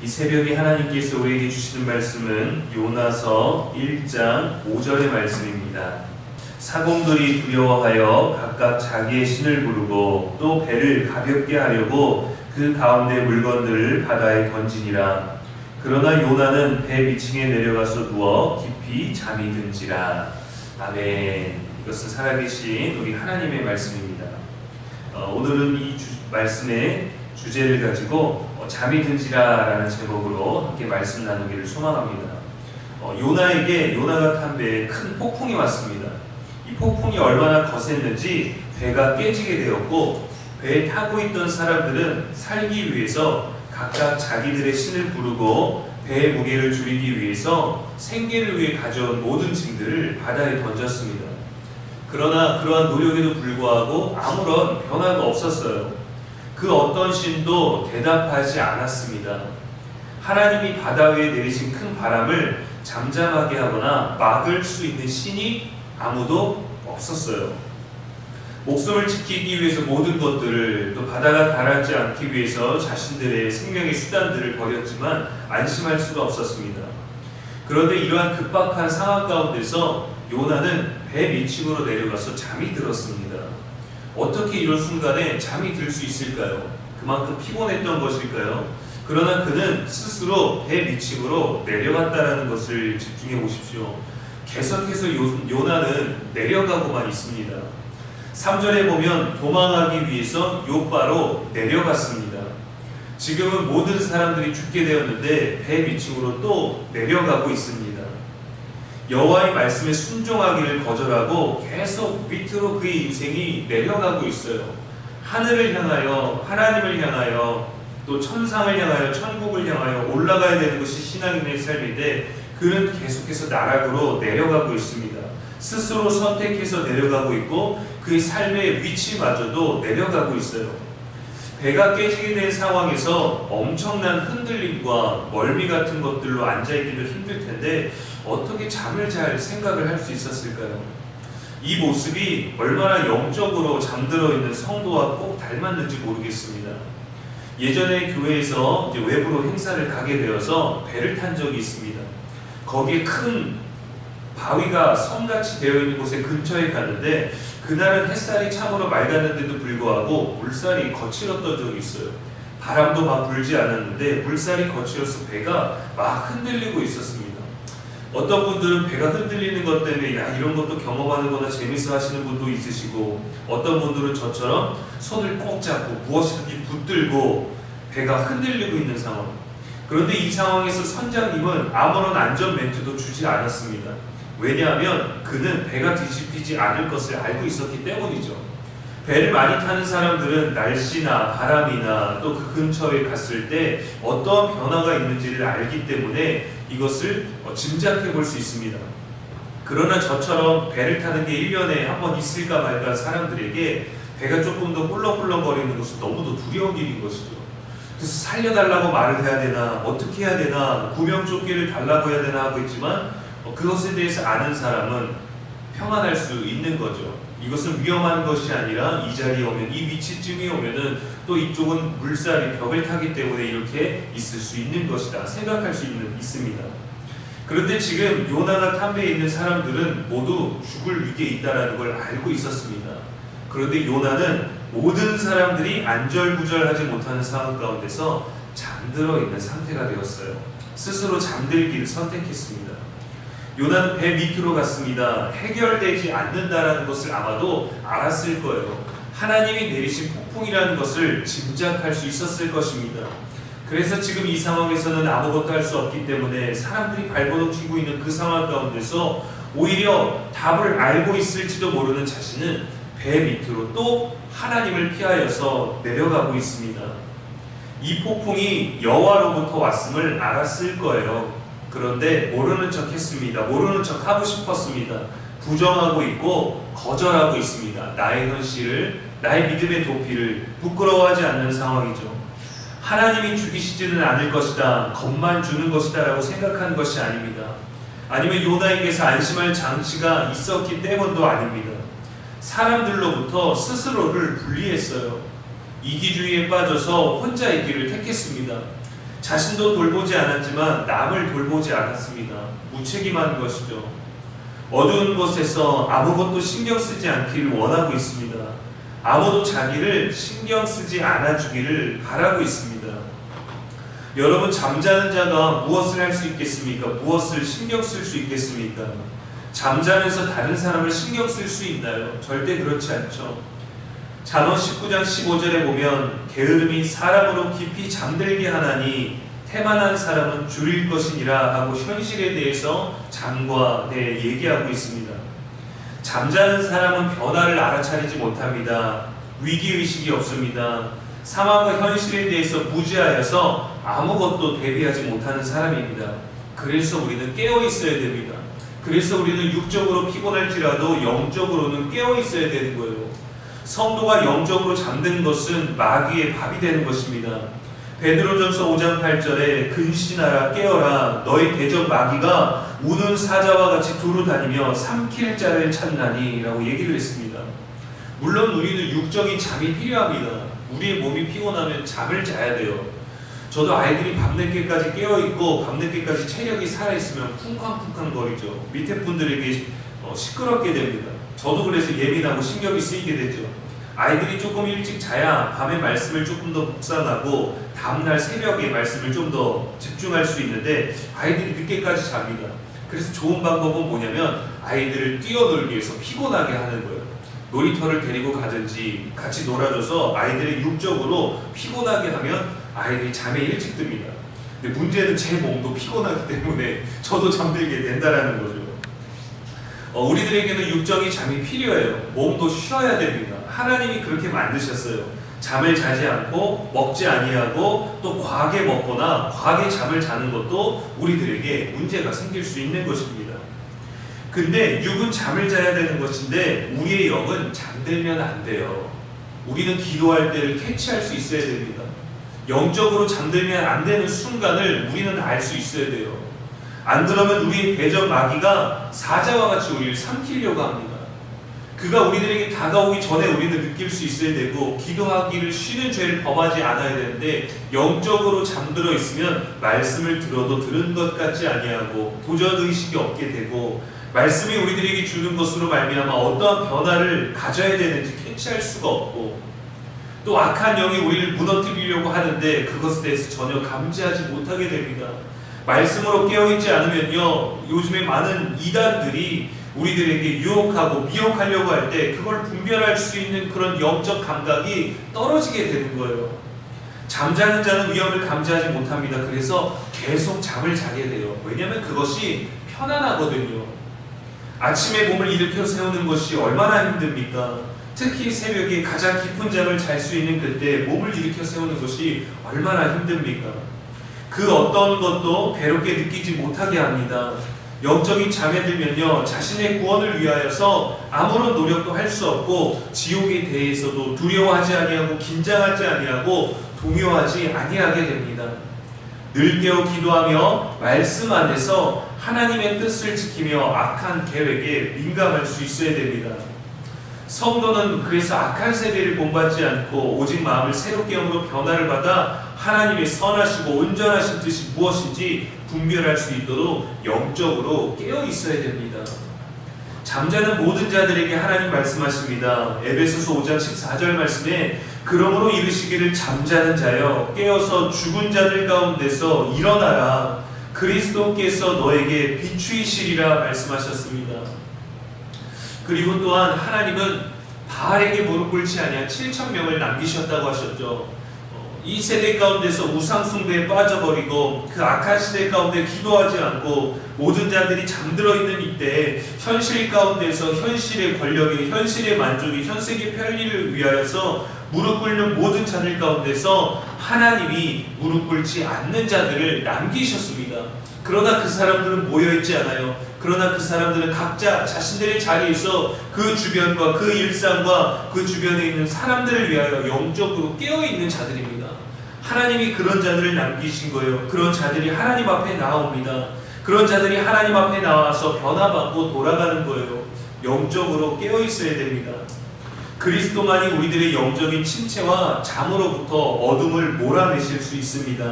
이 새벽에 하나님께서 우리에게 주시는 말씀은 요나서 1장 5절의 말씀입니다. 사공들이 두려워하여 각각 자기의 신을 부르고 또 배를 가볍게 하려고 그 가운데 물건들을 바다에 던지니라. 그러나 요나는 배 위층에 내려가서 누워 깊이 잠이 든지라. 아멘. 이것은 살아계신 우리 하나님의 말씀입니다. 오늘은 이 말씀의 주제를 가지고 잠이 든지라 라는 제목으로 함께 말씀 나누기를 소망합니다. 요나가 탄 배에 큰 폭풍이 왔습니다. 이 폭풍이 얼마나 거셌는지 배가 깨지게 되었고, 배에 타고 있던 사람들은 살기 위해서 각각 자기들의 신을 부르고 배의 무게를 줄이기 위해서 생계를 위해 가져온 모든 짐들을 바다에 던졌습니다. 그러나 그러한 노력에도 불구하고 아무런 변화가 없었어요. 그 어떤 신도 대답하지 않았습니다. 하나님이 바다 위에 내리신 큰 바람을 잠잠하게 하거나 막을 수 있는 신이 아무도 없었어요. 목숨을 지키기 위해서 모든 것들을, 또 바다가 가라앉지 않기 위해서 자신들의 생명의 수단들을 버렸지만 안심할 수가 없었습니다. 그런데 이러한 급박한 상황 가운데서 요나는 배 밑층으로 내려가서 잠이 들었습니다. 어떻게 이런 순간에 잠이 들 수 있을까요? 그만큼 피곤했던 것일까요? 그러나 그는 스스로 배 밑층으로 내려갔다는 것을 집중해 보십시오. 계속해서 요나는 내려가고만 있습니다. 3절에 보면 도망하기 위해서 욥바로 내려갔습니다. 지금은 모든 사람들이 죽게 되었는데 배 밑층으로 또 내려가고 있습니다. 여호와의 말씀에 순종하기를 거절하고 계속 밑으로 그의 인생이 내려가고 있어요. 하늘을 향하여, 하나님을 향하여, 또 천상을 향하여, 천국을 향하여 올라가야 되는 것이 신앙인의 삶인데 그는 계속해서 나락으로 내려가고 있습니다. 스스로 선택해서 내려가고 있고 그의 삶의 위치마저도 내려가고 있어요. 배가 깨지게 된 상황에서 엄청난 흔들림과 멀미 같은 것들로 앉아있기도 힘들 텐데 어떻게 잠을 잘 생각을 할 수 있었을까요? 이 모습이 얼마나 영적으로 잠들어 있는 성도와 꼭 닮았는지 모르겠습니다. 예전에 교회에서 외부로 행사를 가게 되어서 배를 탄 적이 있습니다. 거기에 큰 바위가 섬같이 되어 있는 곳에 근처에 갔는데 그날은 햇살이 참으로 맑았는데도 불구하고 물살이 거칠었던 적이 있어요. 바람도 막 불지 않았는데 물살이 거칠어서 배가 막 흔들리고 있었습니다. 어떤 분들은 배가 흔들리는 것 때문에 이런 것도 경험하는 거나 재밌어 하시는 분도 있으시고, 어떤 분들은 저처럼 손을 꼭 잡고 무엇이든지 붙들고 배가 흔들리고 있는 상황. 그런데 이 상황에서 선장님은 아무런 안전 멘트도 주지 않았습니다. 왜냐하면 그는 배가 뒤집히지 않을 것을 알고 있었기 때문이죠. 배를 많이 타는 사람들은 날씨나 바람이나 또 그 근처에 갔을 때 어떤 변화가 있는지를 알기 때문에 이것을 짐작해 볼 수 있습니다. 그러나 저처럼 배를 타는 게 1년에 한 번 있을까 말까 사람들에게 배가 조금 더 꿀렁꿀렁거리는 것은 너무도 두려운 일인 것이죠. 그래서 살려달라고 말을 해야 되나, 어떻게 해야 되나, 구명조끼를 달라고 해야 되나 하고 있지만 그것에 대해서 아는 사람은 평안할 수 있는 거죠. 이것은 위험한 것이 아니라 이 자리에 오면, 이 위치쯤에 오면은 또 이쪽은 물살이 벽을 타기 때문에 이렇게 있을 수 있는 것이다 생각할 수 있습니다. 그런데 지금 요나가 탄 배에 있는 사람들은 모두 죽을 위기에 있다는 걸 알고 있었습니다. 그런데 요나는 모든 사람들이 안절부절하지 못하는 상황 가운데서 잠들어 있는 상태가 되었어요. 스스로 잠들기를 선택했습니다. 요나는 배 밑으로 갔습니다. 해결되지 않는다라는 것을 아마도 알았을 거예요. 하나님이 내리신 폭풍이라는 것을 짐작할 수 있었을 것입니다. 그래서 지금 이 상황에서는 아무것도 할 수 없기 때문에 사람들이 발버둥 치고 있는 그 상황 가운데서 오히려 답을 알고 있을지도 모르는 자신은 배 밑으로 또 하나님을 피하여서 내려가고 있습니다. 이 폭풍이 여호와로부터 왔음을 알았을 거예요. 그런데 모르는 척 했습니다. 모르는 척 하고 싶었습니다. 부정하고 있고 거절하고 있습니다. 나의 현실을, 나의 믿음의 도피를 부끄러워하지 않는 상황이죠. 하나님이 죽이시지는 않을 것이다, 겁만 주는 것이다 라고 생각하는 것이 아닙니다. 아니면 요나에게서 안심할 장치가 있었기 때문도 아닙니다. 사람들로부터 스스로를 분리했어요. 이기주의에 빠져서 혼자 있기를 택했습니다. 자신도 돌보지 않았지만 남을 돌보지 않았습니다. 무책임한 것이죠. 어두운 곳에서 아무것도 신경 쓰지 않기를 원하고 있습니다. 아무도 자기를 신경 쓰지 않아주기를 바라고 있습니다. 여러분, 잠자는 자가 무엇을 할 수 있겠습니까? 무엇을 신경 쓸 수 있겠습니까? 잠자면서 다른 사람을 신경 쓸 수 있나요? 절대 그렇지 않죠. 잠언 19장 15절에 보면 게으름이 사람으로 깊이 잠들게 하나니 태만한 사람은 줄일 것이니라 하고 현실에 대해서 잠과 얘기하고 있습니다. 잠자는 사람은 변화를 알아차리지 못합니다. 위기의식이 없습니다. 상황과 현실에 대해서 무지하여서 아무것도 대비하지 못하는 사람입니다. 그래서 우리는 깨어 있어야 됩니다. 그래서 우리는 육적으로 피곤할지라도 영적으로는 깨어 있어야 되는 거예요. 성도가 영적으로 잠든 것은 마귀의 밥이 되는 것입니다. 베드로전서 5장 8절에 근신하라 깨어라 너희 대적 마귀가 우는 사자와 같이 두루다니며 삼킬 자를 찾나니 라고 얘기를 했습니다. 물론 우리는 육적인 잠이 필요합니다. 우리의 몸이 피곤하면 잠을 자야 돼요. 저도 아이들이 밤늦게까지 깨어있고 밤늦게까지 체력이 살아있으면 쿵쾅쿵쾅 거리죠. 밑에 분들에게 시끄럽게 됩니다. 저도 그래서 예민하고 신경이 쓰이게 되죠. 아이들이 조금 일찍 자야 밤에 말씀을 조금 더 묵상하고 다음날 새벽에 말씀을 좀 더 집중할 수 있는데 아이들이 늦게까지 잡니다. 그래서 좋은 방법은 뭐냐면 아이들을 뛰어놀기 위해서 피곤하게 하는 거예요. 놀이터를 데리고 가든지 같이 놀아줘서 아이들이 육적으로 피곤하게 하면 아이들이 잠에 일찍 듭니다. 근데 문제는 제 몸도 피곤하기 때문에 저도 잠들게 된다는 거죠. 우리들에게는 육적인 잠이 필요해요. 몸도 쉬어야 됩니다. 하나님이 그렇게 만드셨어요. 잠을 자지 않고 먹지 아니하고 또 과하게 먹거나 과하게 잠을 자는 것도 우리들에게 문제가 생길 수 있는 것입니다. 근데 육은 잠을 자야 되는 것인데 우리의 영은 잠들면 안 돼요. 우리는 기도할 때를 캐치할 수 있어야 됩니다. 영적으로 잠들면 안 되는 순간을 우리는 알 수 있어야 돼요. 안 그러면 우리의 대적 마귀가 사자와 같이 우리를 삼키려고 합니다. 그가 우리들에게 다가오기 전에 우리는 느낄 수 있어야 되고 기도하기를 쉬는 죄를 범하지 않아야 되는데 영적으로 잠들어 있으면 말씀을 들어도 들은 것 같지 아니하고 도전의식이 없게 되고 말씀이 우리들에게 주는 것으로 말미암아 어떠한 변화를 가져야 되는지 캐치할 수가 없고 또 악한 영이 우리를 무너뜨리려고 하는데 그것에 대해서 전혀 감지하지 못하게 됩니다. 말씀으로 깨어있지 않으면요, 요즘에 많은 이단들이 우리들에게 유혹하고 미혹하려고 할 때 그걸 분별할 수 있는 그런 영적 감각이 떨어지게 되는 거예요. 잠자는 자는 위험을 감지하지 못합니다. 그래서 계속 잠을 자게 돼요. 왜냐하면 그것이 편안하거든요. 아침에 몸을 일으켜 세우는 것이 얼마나 힘듭니까? 특히 새벽에 가장 깊은 잠을 잘 수 있는 그때 몸을 일으켜 세우는 것이 얼마나 힘듭니까? 그 어떤 것도 괴롭게 느끼지 못하게 합니다. 영적인 잠에 들면요, 자신의 구원을 위하여서 아무런 노력도 할 수 없고 지옥에 대해서도 두려워하지 아니하고 긴장하지 아니하고 동요하지 아니하게 됩니다. 늘 깨어 기도하며 말씀 안에서 하나님의 뜻을 지키며 악한 계획에 민감할 수 있어야 됩니다. 성도는 그래서 악한 세대를 본받지 않고 오직 마음을 새롭게 함으로 변화를 받아 하나님의 선하시고 온전하신 뜻이 무엇인지 분별할 수 있도록 영적으로 깨어 있어야 됩니다. 잠자는 모든 자들에게 하나님 말씀하십니다. 에베소서 5장 14절 말씀에 그러므로 이르시기를 잠자는 자여 깨어서 죽은 자들 가운데서 일어나라 그리스도께서 너에게 비추이시리라 말씀하셨습니다. 그리고 또한 하나님은 바알에게 무릎 꿇지 아니한 7,000명을 남기셨다고 하셨죠. 이 세대 가운데서 우상숭배에 빠져버리고 그 악한 시대 가운데 기도하지 않고 모든 자들이 잠들어 있는 이때 현실 가운데서 현실의 권력이 현실의 만족이 현세계 편리를 위하여서 무릎 꿇는 모든 자들 가운데서 하나님이 무릎 꿇지 않는 자들을 남기셨습니다. 그러나 그 사람들은 모여있지 않아요. 그러나 그 사람들은 각자 자신들의 자리에서 그 주변과 그 일상과 그 주변에 있는 사람들을 위하여 영적으로 깨어있는 자들입니다. 하나님이 그런 자들을 남기신 거예요. 그런 자들이 하나님 앞에 나옵니다. 그런 자들이 하나님 앞에 나와서 변화받고 돌아가는 거예요. 영적으로 깨어있어야 됩니다. 그리스도만이 우리들의 영적인 침체와 잠으로부터 어둠을 몰아내실 수 있습니다.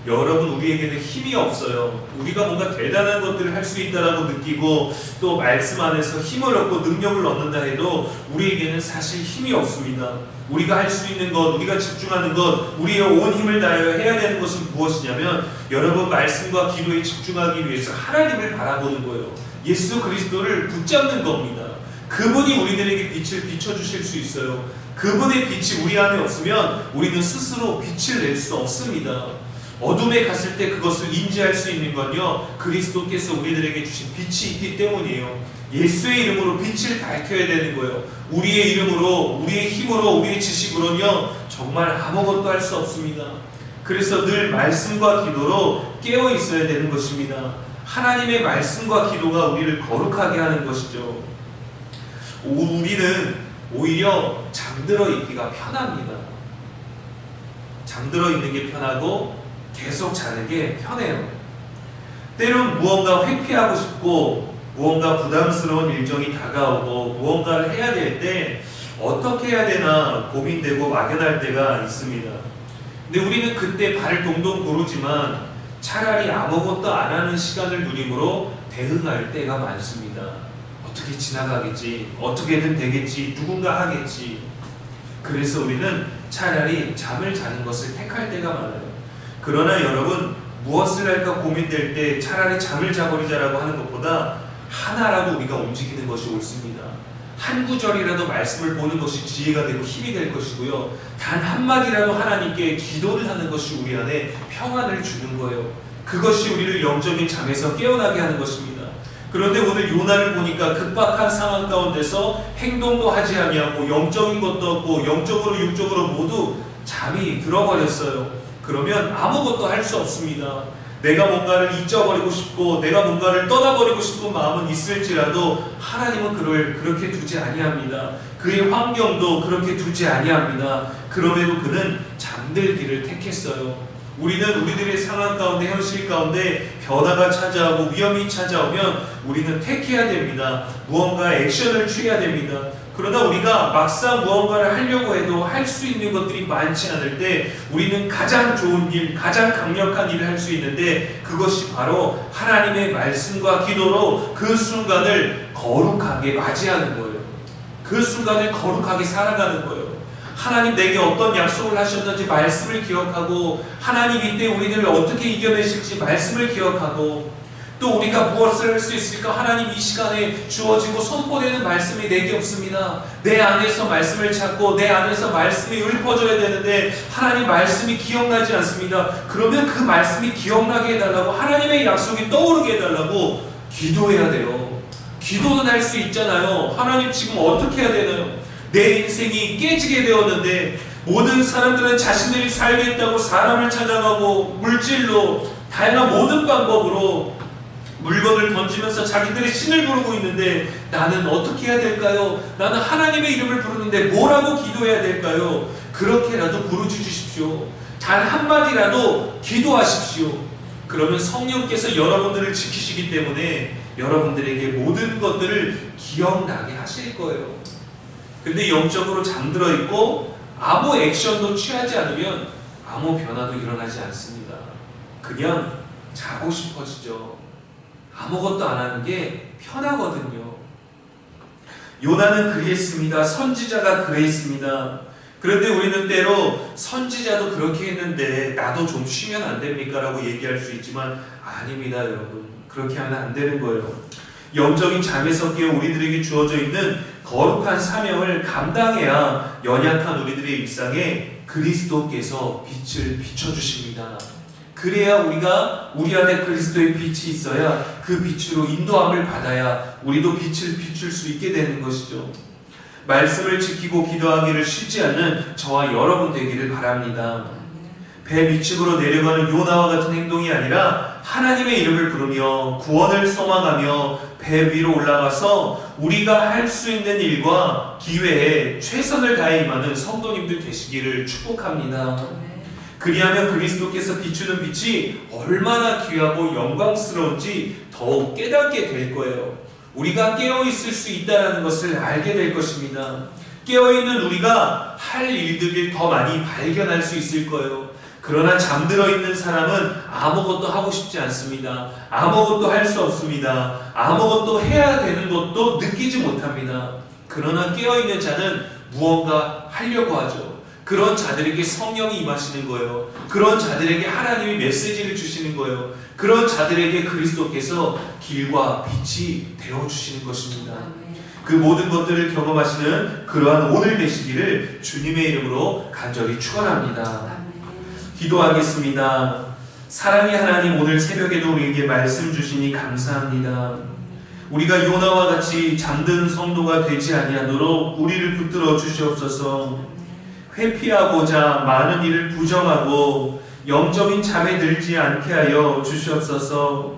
여러분, 우리에게는 힘이 없어요. 우리가 뭔가 대단한 것들을 할 수 있다라고 느끼고 또 말씀 안에서 힘을 얻고 능력을 얻는다 해도 우리에게는 사실 힘이 없습니다. 우리가 할 수 있는 것, 우리가 집중하는 것, 우리의 온 힘을 다하여 해야 되는 것은 무엇이냐면 여러분, 말씀과 기도에 집중하기 위해서 하나님을 바라보는 거예요. 예수 그리스도를 붙잡는 겁니다. 그분이 우리들에게 빛을 비춰주실 수 있어요. 그분의 빛이 우리 안에 없으면 우리는 스스로 빛을 낼 수 없습니다. 어둠에 갔을 때 그것을 인지할 수 있는 건요, 그리스도께서 우리들에게 주신 빛이 있기 때문이에요. 예수의 이름으로 빛을 밝혀야 되는 거예요. 우리의 이름으로, 우리의 힘으로, 우리의 지식으로는요 정말 아무것도 할 수 없습니다. 그래서 늘 말씀과 기도로 깨어 있어야 되는 것입니다. 하나님의 말씀과 기도가 우리를 거룩하게 하는 것이죠. 우리는 오히려 잠들어 있기가 편합니다. 잠들어 있는 게 편하고 계속 자는 게 편해요. 때론 무언가 회피하고 싶고 무언가 부담스러운 일정이 다가오고 무언가를 해야 될 때 어떻게 해야 되나 고민되고 막연할 때가 있습니다. 근데 우리는 그때 발을 동동 구르지만 차라리 아무것도 안 하는 시간을 누림으로 대응할 때가 많습니다. 어떻게 지나가겠지, 어떻게든 되겠지, 누군가 하겠지. 그래서 우리는 차라리 잠을 자는 것을 택할 때가 많아요. 그러나 여러분, 무엇을 할까 고민될 때 차라리 잠을 자버리자라고 하는 것보다 하나라도 우리가 움직이는 것이 옳습니다. 한 구절이라도 말씀을 보는 것이 지혜가 되고 힘이 될 것이고요. 단 한마디라도 하나님께 기도를 하는 것이 우리 안에 평안을 주는 거예요. 그것이 우리를 영적인 잠에서 깨어나게 하는 것입니다. 그런데 오늘 요나를 보니까 급박한 상황 가운데서 행동도 하지 아니하고 영적인 것도 없고 영적으로 육적으로 모두 잠이 들어버렸어요. 그러면 아무것도 할 수 없습니다. 내가 뭔가를 잊어버리고 싶고 내가 뭔가를 떠나버리고 싶은 마음은 있을지라도 하나님은 그를 그렇게 두지 아니합니다. 그의 환경도 그렇게 두지 아니합니다. 그럼에도 그는 잠들기를 택했어요. 우리는 우리들의 상황 가운데, 현실 가운데 변화가 찾아오고 위험이 찾아오면 우리는 택해야 됩니다. 무언가 액션을 취해야 됩니다. 그러나 우리가 막상 무언가를 하려고 해도 할 수 있는 것들이 많지 않을 때 우리는 가장 좋은 일, 가장 강력한 일을 할 수 있는데 그것이 바로 하나님의 말씀과 기도로 그 순간을 거룩하게 맞이하는 거예요. 그 순간을 거룩하게 살아가는 거예요. 하나님 내게 어떤 약속을 하셨는지 말씀을 기억하고 하나님 이때 우리들을 어떻게 이겨내실지 말씀을 기억하고 또 우리가 무엇을 할 수 있을까? 하나님 이 시간에 주어지고 선포되는 말씀이 내게 없습니다. 내 안에서 말씀을 찾고 내 안에서 말씀이 읊어져야 되는데 하나님 말씀이 기억나지 않습니다. 그러면 그 말씀이 기억나게 해달라고, 하나님의 약속이 떠오르게 해달라고 기도해야 돼요. 기도는 할 수 있잖아요. 하나님 지금 어떻게 해야 되나요? 내 인생이 깨지게 되었는데 모든 사람들은 자신들이 살겠다고 사람을 찾아가고 물질로 다양한 모든 방법으로 물건을 던지면서 자기들의 신을 부르고 있는데 나는 어떻게 해야 될까요? 나는 하나님의 이름을 부르는데 뭐라고 기도해야 될까요? 그렇게라도 부르짖으십시오. 단 한마디라도 기도하십시오. 그러면 성령께서 여러분들을 지키시기 때문에 여러분들에게 모든 것들을 기억나게 하실 거예요. 근데 영적으로 잠들어 있고 아무 액션도 취하지 않으면 아무 변화도 일어나지 않습니다. 그냥 자고 싶어지죠. 아무것도 안 하는 게 편하거든요. 요나는 그리했습니다. 선지자가 그랬습니다. 그런데 우리는 때로 선지자도 그렇게 했는데 나도 좀 쉬면 안 됩니까? 라고 얘기할 수 있지만 아닙니다, 여러분. 그렇게 하면 안 되는 거예요. 영적인 잠에서 깨어 우리들에게 주어져 있는 거룩한 사명을 감당해야 연약한 우리들의 일상에 그리스도께서 빛을 비춰주십니다. 그래야 우리가 우리 안에 그리스도의 빛이 있어야 그 빛으로 인도함을 받아야 우리도 빛을 비출 수 있게 되는 것이죠. 말씀을 지키고 기도하기를 쉬지 않는 저와 여러분 되기를 바랍니다. 배 밑으로 내려가는 요나와 같은 행동이 아니라 하나님의 이름을 부르며 구원을 소망하며 배 위로 올라가서 우리가 할 수 있는 일과 기회에 최선을 다해 임하는 성도님들 되시기를 축복합니다. 그리하면 그리스도께서 비추는 빛이 얼마나 귀하고 영광스러운지 더욱 깨닫게 될 거예요. 우리가 깨어있을 수 있다는 것을 알게 될 것입니다. 깨어있는 우리가 할 일들을 더 많이 발견할 수 있을 거예요. 그러나 잠들어 있는 사람은 아무것도 하고 싶지 않습니다. 아무것도 할 수 없습니다. 아무것도 해야 되는 것도 느끼지 못합니다. 그러나 깨어있는 자는 무언가 하려고 하죠. 그런 자들에게 성령이 임하시는 거예요. 그런 자들에게 하나님이 메시지를 주시는 거예요. 그런 자들에게 그리스도께서 길과 빛이 되어주시는 것입니다. 그 모든 것들을 경험하시는 그러한 오늘 되시기를 주님의 이름으로 간절히 축원합니다. 기도하겠습니다. 사랑의 하나님, 오늘 새벽에도 우리에게 말씀 주시니 감사합니다. 우리가 요나와 같이 잠든 성도가 되지 아니하도록 우리를 붙들어 주시옵소서. 회피하고자 많은 일을 부정하고 영적인 잠에 들지 않게 하여 주시옵소서.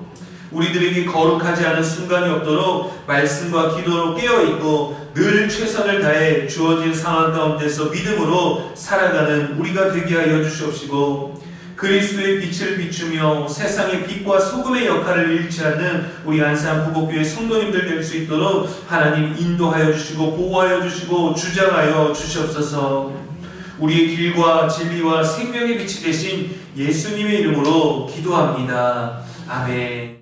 우리들에게 거룩하지 않은 순간이 없도록 말씀과 기도로 깨어있고 늘 최선을 다해 주어진 상황 가운데서 믿음으로 살아가는 우리가 되게 하여 주시옵시고, 그리스도의 빛을 비추며 세상의 빛과 소금의 역할을 잃지 않는 우리 안산 부곡교회 성도님들 될 수 있도록 하나님 인도하여 주시고 보호하여 주시고 주장하여 주시옵소서. 우리의 길과 진리와 생명의 빛이 되신 예수님의 이름으로 기도합니다. 아멘.